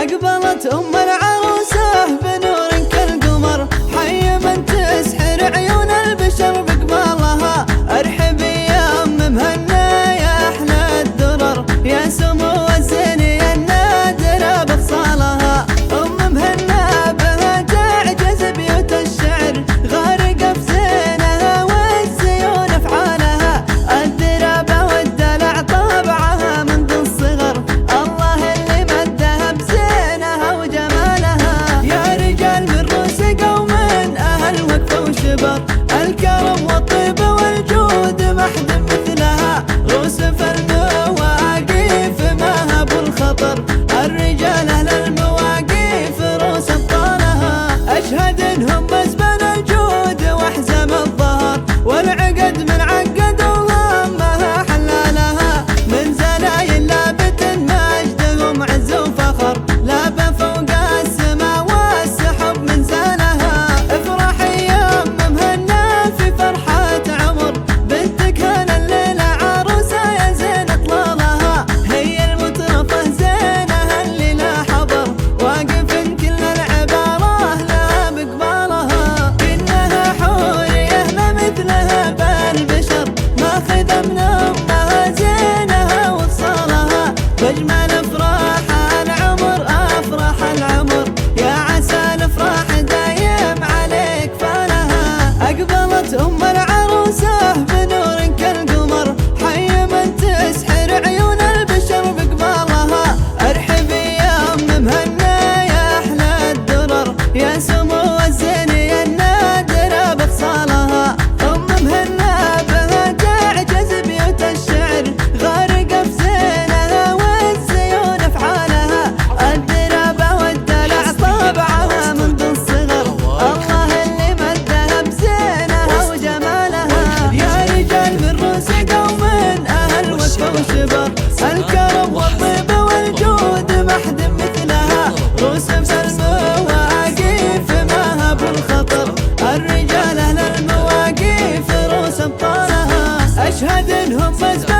أقبلت أم العروسة بنور كالقمر، حي من تسحر عيون البشر بقبالها. ارحبي يا أم مهنا يا أحلى الدرر، يا سمو الزيني النادرة بفصالها. أم مهنا بها تعجز بيوت الشعر، غارقة في زينها والزيون أفعالها. الدرابة والدلع طابعها منذ الصغر، الله اللي مدها بزينها وجمالها. يا رجال من روس قوم أهل وقفة وشبر، الكرم والطيب والجود ما حد مثلها. روس في المواقف ما هب الخطر، الرجال أهل المواقف روس أبطالها. أشهد إنهم مزبن الجود وحزم الظهر، والعقد من عقد الله ما حلالها. من زلايل لابت مجدهم عز وفخر، لاب فوق السما والسحب من زانها. افرحي يا أم مهنا في فرحة عمر، بنتك هنا الليلة عروسة يا زين اطلالها. هي المترفة زينها اللي لا حضر، واقف كل العبارة لا بقبالها. إنها حورية ما مثلها بالبشر، ماخذة من أمها زينها وصالها. بأجمل أفراح العمر أفراح العمر، يا عسى الأفراح دايم عليك فالها. أقبلت أم العروسة بنور كالقمر، حي من تسحر عيون البشر بقبالها. ارحبي يا أم مهنا يا أحلى الدرر، يا سمو الزيني النادرة بفصالها. أم مهنا بها تعجز بيوت الشعر، غارقة في زينها والزيون أفعالها. الدرابة والدلع طابعها منذ الصغر، الله اللي مدها بزينها وجمالها. يا رجال من روس قوم أهل وقفة وشبر، الكرم والطيب والجود ما حد مثلها. روس في المواقف ما هب الخطر، الرجال أهل المواقف روس أبطالها. أشهد إنهم مزبن